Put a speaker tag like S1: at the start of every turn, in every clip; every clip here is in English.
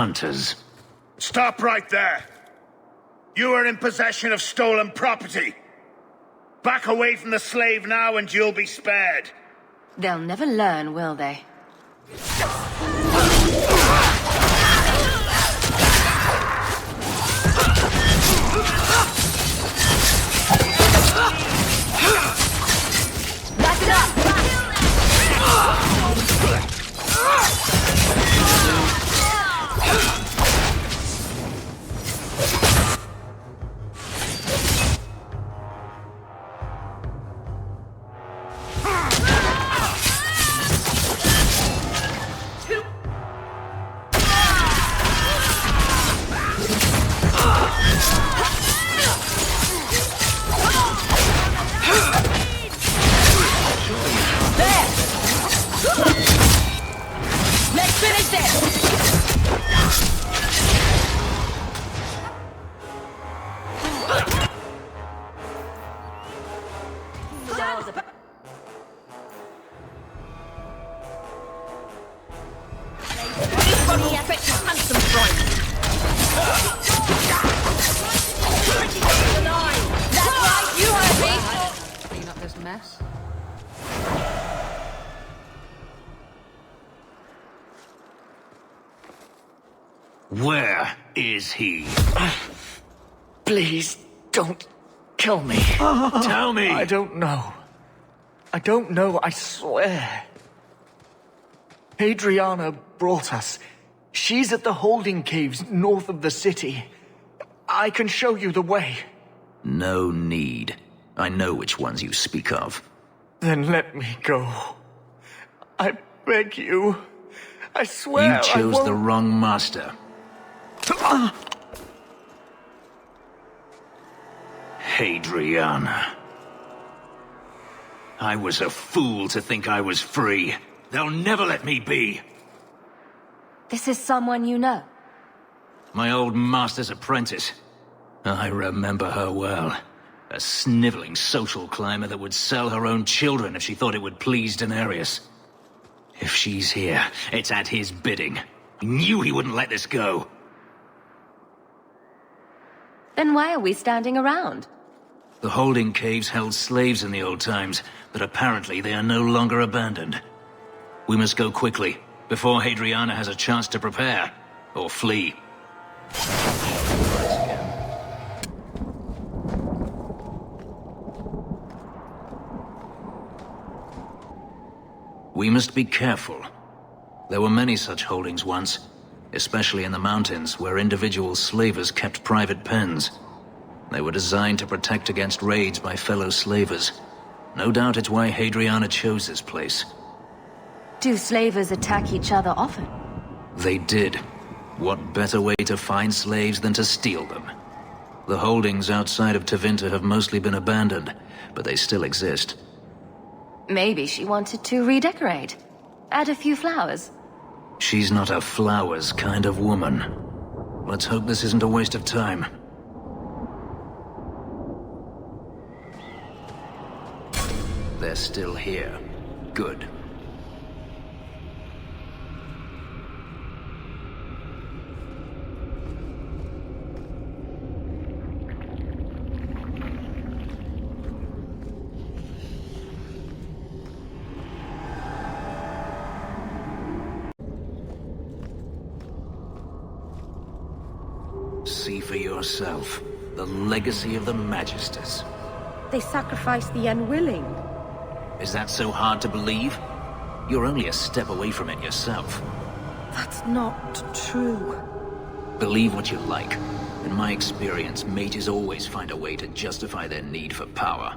S1: hunters.
S2: Stop right there! You are in possession of stolen property! Back away from the slave now and you'll be spared!
S3: They'll never learn, will they? Back it up!
S1: Where is he?
S4: Please, don't kill me.
S1: Tell me!
S4: I don't know. I don't know, I swear. Adriana brought us. She's at the holding caves north of the city. I can show you the way.
S1: No need. I know which ones you speak of.
S4: Then let me go. I beg you. I swear
S1: You chose the wrong master. Adriana. I was a fool to think I was free. They'll never let me be.
S3: This is someone you know.
S1: My old master's apprentice. I remember her well. A sniveling social climber that would sell her own children if she thought it would please Daenerys. If she's here, it's at his bidding. I knew he wouldn't let this go.
S3: Then why are we standing around?
S1: The holding caves held slaves in the old times, but apparently they are no longer abandoned. We must go quickly, before Hadriana has a chance to prepare, or flee. We must be careful. There were many such holdings once, especially in the mountains where individual slavers kept private pens. They were designed to protect against raids by fellow slavers. No doubt it's why Hadriana chose this place.
S3: Do slavers attack each other often?
S1: They did. What better way to find slaves than to steal them? The holdings outside of Tevinter have mostly been abandoned, but they still exist.
S3: Maybe she wanted to redecorate. Add a few flowers.
S1: She's not a flowers kind of woman. Let's hope this isn't a waste of time. They're still here. Good. See for yourself. The legacy of the Magisters.
S5: They sacrificed the unwilling.
S1: Is that so hard to believe? You're only a step away from it yourself.
S5: That's not true.
S1: Believe what you like. In my experience, mages always find a way to justify their need for power.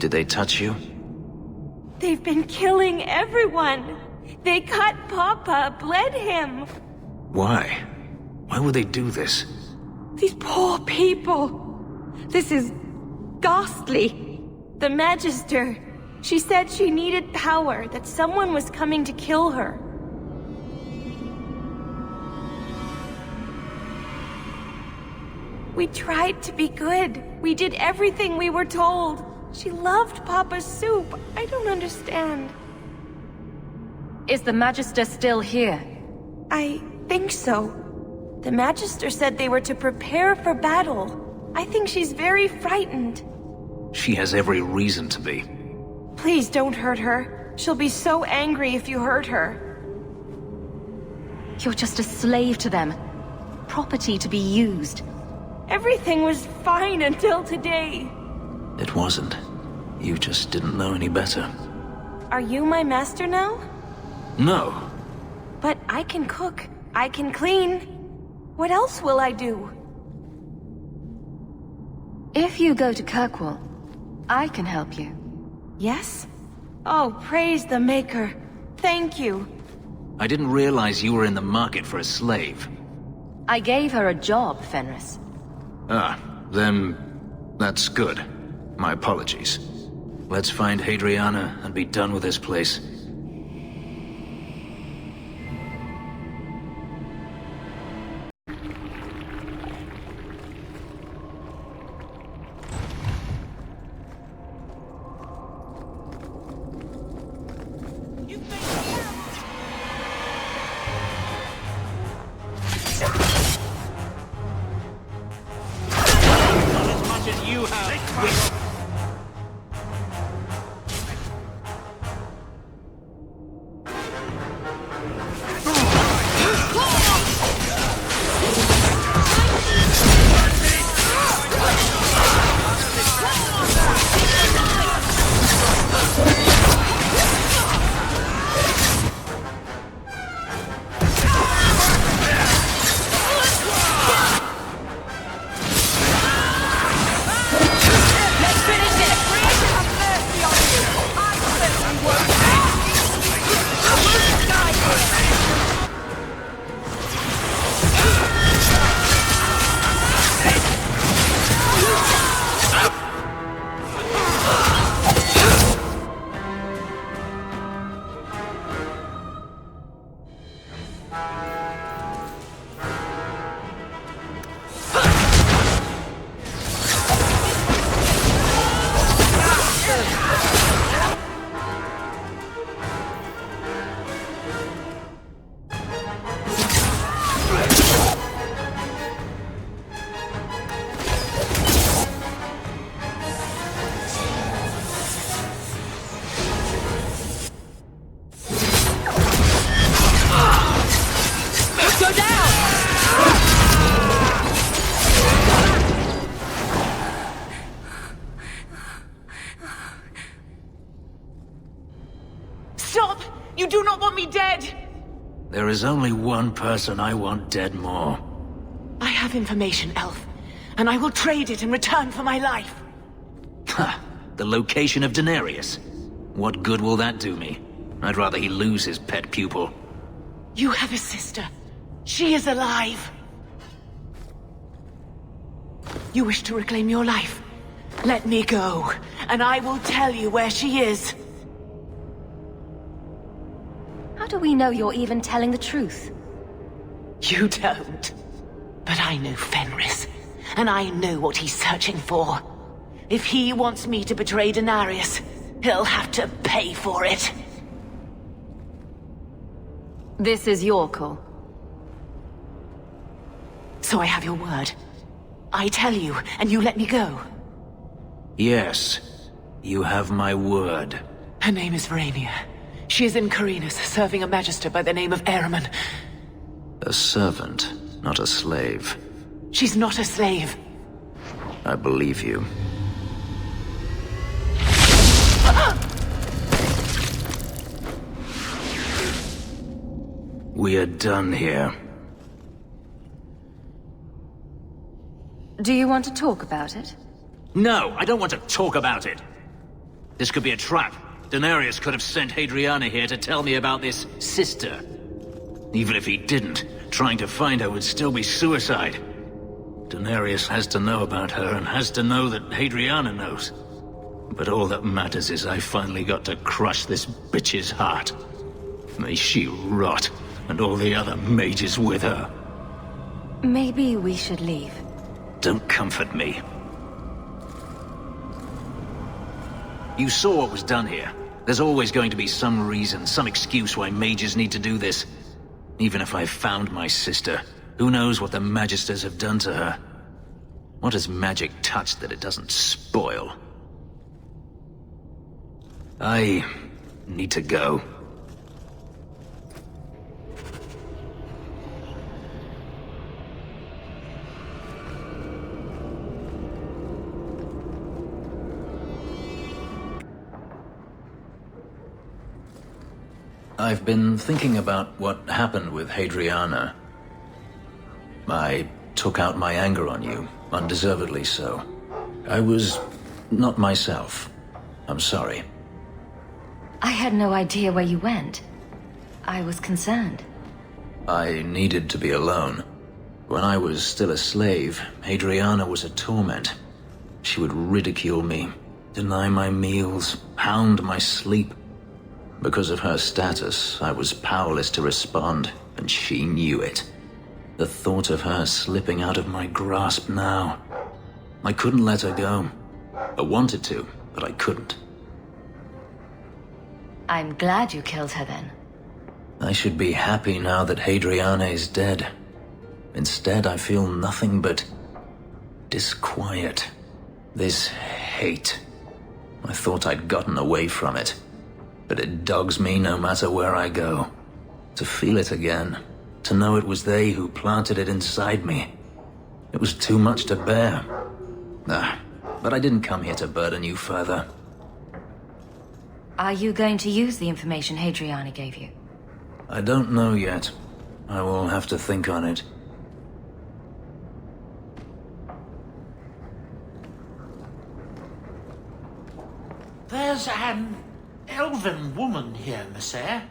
S1: Did they touch you?
S6: They've been killing everyone. They cut Papa, bled him.
S1: Why? Why would they do this?
S6: These poor people. This is ghastly. The Magister. She said she needed power, that someone was coming to kill her. We tried to be good. We did everything we were told. She loved Papa's soup. I don't understand.
S3: Is the Magister still here?
S6: I think so. The Magister said they were to prepare for battle. I think she's very frightened.
S1: She has every reason to be.
S6: Please don't hurt her. She'll be so angry if you hurt her.
S3: You're just a slave to them. Property to be used.
S6: Everything was fine until today.
S1: It wasn't. You just didn't know any better.
S6: Are you my master now?
S1: No.
S6: But I can cook. I can clean. What else will I do?
S3: If you go to Kirkwall, I can help you.
S6: Yes? Oh, praise the Maker. Thank you.
S1: I didn't realize you were in the market for a slave.
S3: I gave her a job, Fenris.
S1: Ah, then that's good. My apologies. Let's find Hadriana and be done with this place.
S6: Stop! You do not want me dead!
S1: There is only one person I want dead more.
S7: I have information, Elf, and I will trade it in return for my life.
S1: Ha! The location of Denarius. What good will that do me? I'd rather he lose his pet pupil.
S7: You have a sister. She is alive. You wish to reclaim your life? Let me go, and I will tell you where she is.
S3: How do we know you're even telling the truth?
S7: You don't. But I know Fenris, and I know what he's searching for. If he wants me to betray Denarius, he'll have to pay for it.
S3: This is your call.
S7: So I have your word. I tell you, and you let me go.
S1: Yes, you have my word.
S7: Her name is Verania. She is in Carinus, serving a magister by the name of Ahriman.
S1: A servant, not a slave.
S7: She's not a slave.
S1: I believe you. We are done here.
S3: Do you want to talk about it?
S1: No, I don't want to talk about it. This could be a trap. Daenerys could have sent Hadriana here to tell me about this sister. Even if he didn't, trying to find her would still be suicide. Daenerys has to know about her and has to know that Hadriana knows. But all that matters is I finally got to crush this bitch's heart. May she rot, and all the other mages with her.
S3: Maybe we should leave.
S1: Don't comfort me. You saw what was done here. There's always going to be some reason, some excuse why mages need to do this. Even if I found my sister, who knows what the Magisters have done to her? What has magic touched that it doesn't spoil? I need to go. I've been thinking about what happened with Hadriana. I took out my anger on you, undeservedly so. I was not myself. I'm sorry.
S3: I had no idea where you went. I was concerned.
S1: I needed to be alone. When I was still a slave, Hadriana was a torment. She would ridicule me, deny my meals, hound my sleep. Because of her status, I was powerless to respond, and she knew it. The thought of her slipping out of my grasp now. I couldn't let her go. I wanted to, but I couldn't.
S3: I'm glad you killed her then.
S1: I should be happy now that Hadriana is dead. Instead, I feel nothing but disquiet. This hate. I thought I'd gotten away from it. But it dogs me no matter where I go. To feel it again. To know it was they who planted it inside me. It was too much to bear. But I didn't come here to burden you further.
S3: Are you going to use the information Hadriana gave you?
S1: I don't know yet. I will have to think on it.
S8: There's an elven woman here, Monsieur.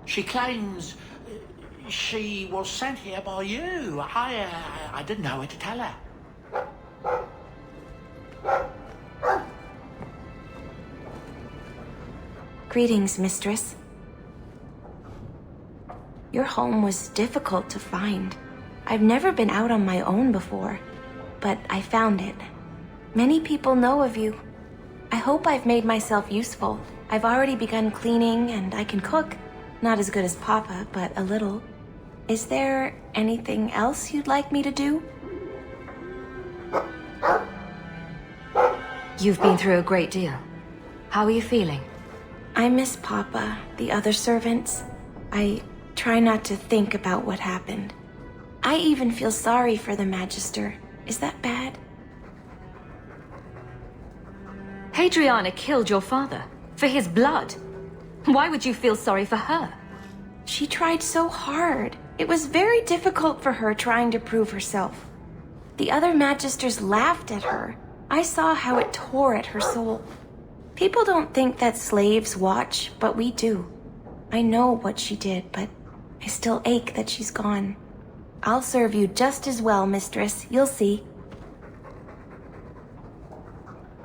S8: She claims she was sent here by you. I didn't know what to tell her.
S6: Greetings, mistress. Your home was difficult to find. I've never been out on my own before, but I found it. Many people know of you. I hope I've made myself useful. I've already begun cleaning and I can cook. Not as good as Papa, but a little. Is there anything else you'd like me to do?
S3: You've been through a great deal. How are you feeling?
S6: I miss Papa, the other servants. I try not to think about what happened. I even feel sorry for the Magister. Is that bad?
S3: Hadriana killed your father. For his blood. Why would you feel sorry for her?
S6: She tried so hard. It was very difficult for her trying to prove herself. The other Magisters laughed at her. I saw how it tore at her soul. People don't think that slaves watch, but we do. I know what she did, but I still ache that she's gone. I'll serve you just as well, mistress. You'll see.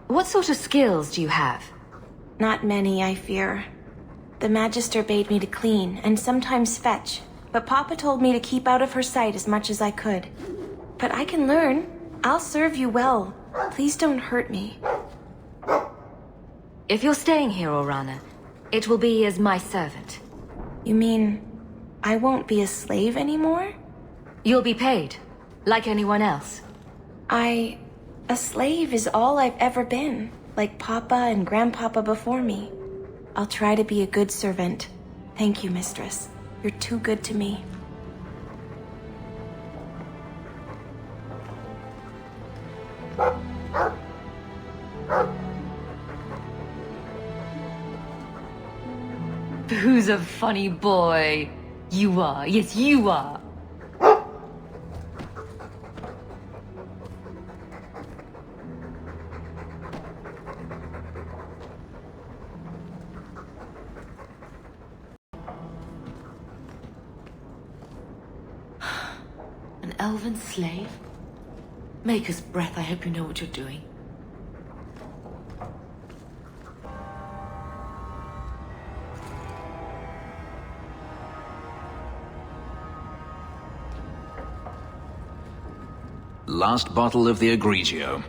S3: What sort of skills do you have?
S6: Not many, I fear. The Magister bade me to clean and sometimes fetch, but Papa told me to keep out of her sight as much as I could. But I can learn. I'll serve you well. Please don't hurt me.
S3: If you're staying here, Orana, it will be as my servant.
S6: You mean I won't be a slave anymore?
S3: You'll be paid, like anyone else.
S6: A slave is all I've ever been, like Papa and Grandpapa before me. I'll try to be a good servant. Thank you, mistress. You're too good to me.
S3: Who's a funny boy? You are. Yes, you are.
S7: elven slave? Maker's breath, I hope you know what you're doing.
S1: Last bottle of the Egregio.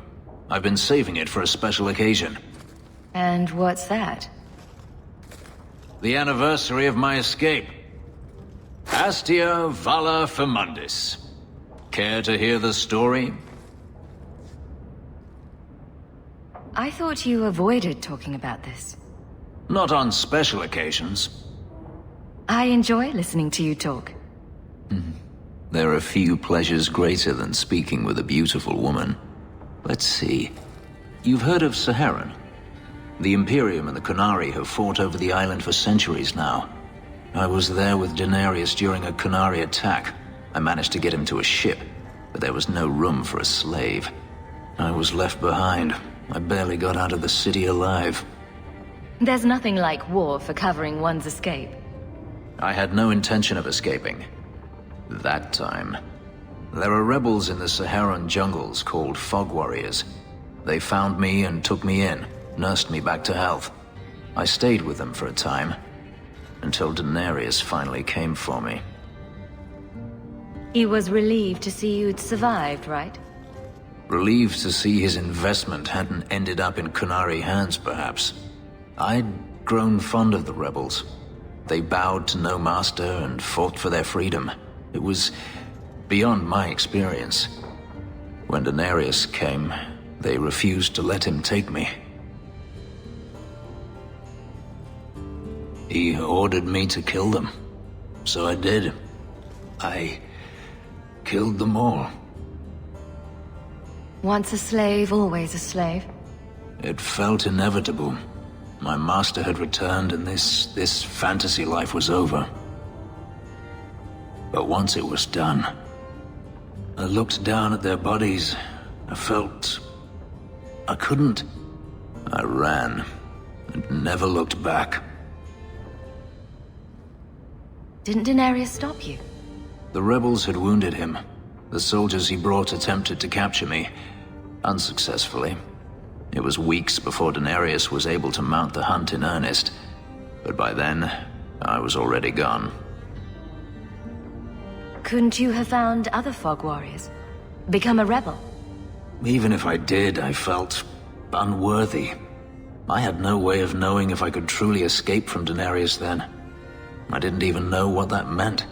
S1: I've been saving it for a special occasion.
S3: And what's that?
S1: The anniversary of my escape. Astia Vala Firmundis. Care to hear the story?
S3: I thought you avoided talking about this.
S1: Not on special occasions.
S3: I enjoy listening to you talk.
S1: There are few pleasures greater than speaking with a beautiful woman. Let's see. You've heard of Saharan? The Imperium and the Qunari have fought over the island for centuries now. I was there with Daenerys during a Qunari attack. I managed to get him to a ship, but there was no room for a slave. I was left behind. I barely got out of the city alive.
S3: There's nothing like war for covering one's escape.
S1: I had no intention of escaping. That time. There are rebels in the Saharan jungles called Fog Warriors. They found me and took me in, nursed me back to health. I stayed with them for a time, until Daenerys finally came for me.
S3: He was relieved to see you'd survived, right?
S1: Relieved to see his investment hadn't ended up in Qunari hands, perhaps. I'd grown fond of the rebels. They bowed to no master and fought for their freedom. It was beyond my experience. When Daenerys came, they refused to let him take me. He ordered me to kill them. So I did. I killed them all.
S3: Once a slave, always a slave.
S1: It felt inevitable. My master had returned and this fantasy life was over. But once it was done, I looked down at their bodies. I felt I couldn't. I ran and never looked back.
S3: Didn't Daenerys stop you?
S1: The rebels had wounded him. The soldiers he brought attempted to capture me, unsuccessfully. It was weeks before Daenerys was able to mount the hunt in earnest, but by then, I was already gone.
S3: Couldn't you have found other Fog Warriors? Become a rebel?
S1: Even if I did, I felt unworthy. I had no way of knowing if I could truly escape from Daenerys then. I didn't even know what that meant.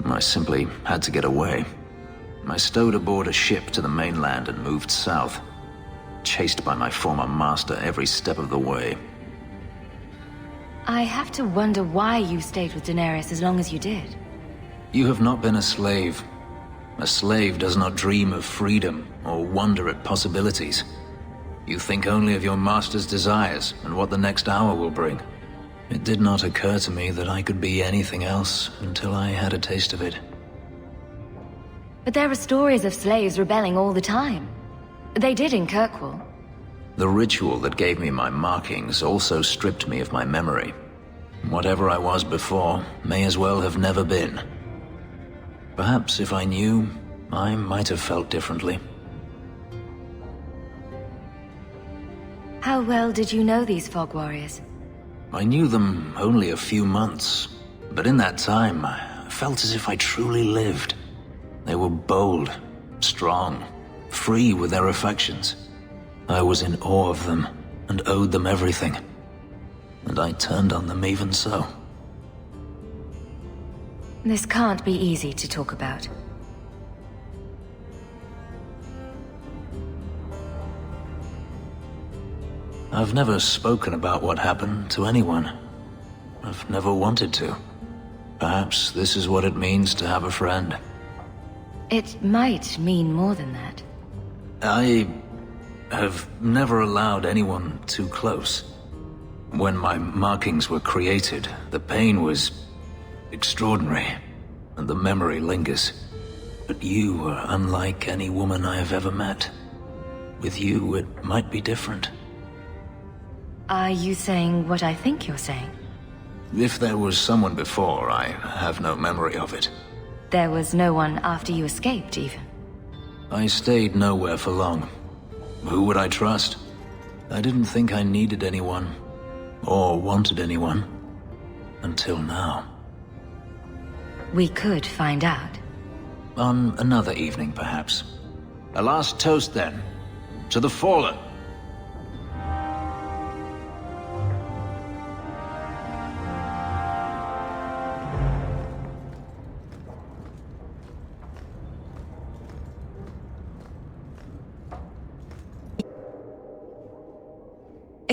S1: I simply had to get away. I stowed aboard a ship to the mainland and moved south, chased by my former master every step of the way.
S3: I have to wonder why you stayed with Daenerys as long as you did.
S1: You have not been a slave. A slave does not dream of freedom or wonder at possibilities. You think only of your master's desires and what the next hour will bring. It did not occur to me that I could be anything else until I had a taste of it.
S3: But there are stories of slaves rebelling all the time. They did in Kirkwall.
S1: The ritual that gave me my markings also stripped me of my memory. Whatever I was before may as well have never been. Perhaps if I knew, I might have felt differently.
S3: How well did you know these Fog Warriors?
S1: I knew them only a few months, but in that time, I felt as if I truly lived. They were bold, strong, free with their affections. I was in awe of them and owed them everything. And I turned on them even so.
S3: This can't be easy to talk about.
S1: I've never spoken about what happened to anyone. I've never wanted to. Perhaps this is what it means to have a friend.
S3: It might mean more than that.
S1: I have never allowed anyone too close. When my markings were created, the pain was extraordinary, and the memory lingers. But you were unlike any woman I have ever met. With you, it might be different.
S3: Are you saying what I think you're saying?
S1: If there was someone before, I have no memory of it.
S3: There was no one after you escaped, even?
S1: I stayed nowhere for long. Who would I trust? I didn't think I needed anyone, or wanted anyone, until now.
S3: We could find out.
S1: On another evening, perhaps. A last toast, then. To the fallen.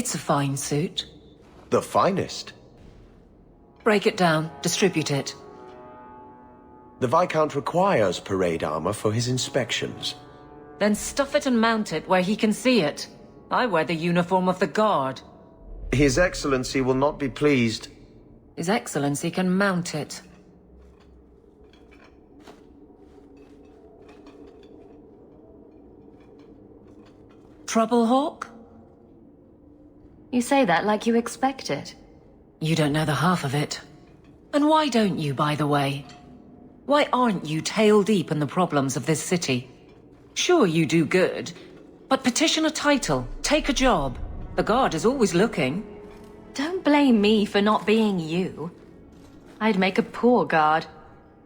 S9: It's a fine suit.
S10: The finest.
S9: Break it down, distribute it.
S10: The Viscount requires parade armor for his inspections.
S9: Then stuff it and mount it where he can see it. I wear the uniform of the Guard.
S10: His Excellency will not be pleased.
S9: His Excellency can mount it. Trouble, Hawke?
S3: You say that like you expect it.
S9: You don't know the half of it. And why don't you, by the way? Why aren't you tail deep in the problems of this city? Sure, you do good, but petition a title, take a job. The Guard is always looking.
S3: Don't blame me for not being you. I'd make a poor guard.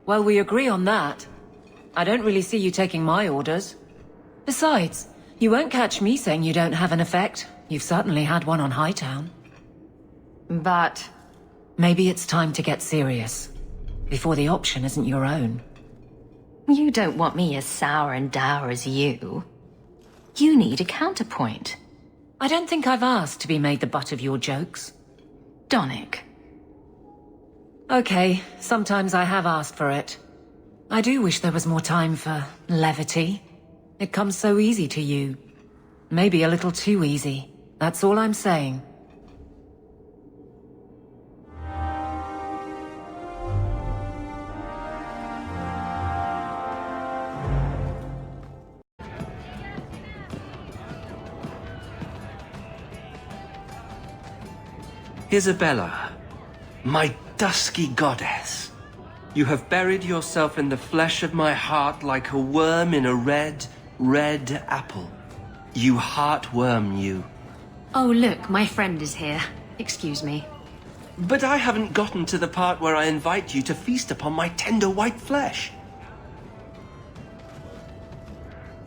S9: Well, we agree on that. I don't really see you taking my orders. Besides, you won't catch me saying you don't have an effect. You've certainly had one on Hightown.
S3: But...
S9: maybe it's time to get serious. Before the option isn't your own.
S3: you don't want me as sour and dour as you. You need a counterpoint.
S9: I don't think I've asked to be made the butt of your jokes.
S3: Donick.
S9: Okay, sometimes I have asked for it. I do wish there was more time for levity. It comes so easy to you. Maybe a little too easy. That's all I'm saying.
S11: Isabella, my dusky goddess, you have buried yourself in the flesh of my heart like a worm in a red, red apple. You heartworm, you.
S3: Oh, look, my friend is here. Excuse me.
S11: But I haven't gotten to the part where I invite you to feast upon my tender white flesh.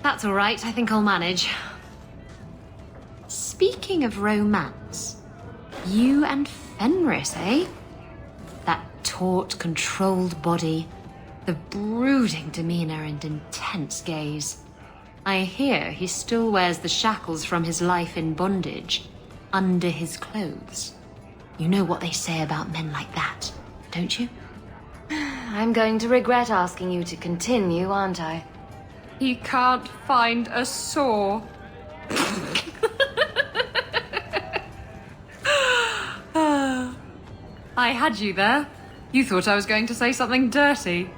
S3: That's all right. I think I'll manage. Speaking of romance, you and Fenris, eh? That taut, controlled body, the brooding demeanor and intense gaze. I hear he still wears the shackles from his life in bondage under his clothes. You know what they say about men like that, don't you? I'm going to regret asking you to continue, aren't I?
S12: He can't find a saw. I had you there. You thought I was going to say something dirty.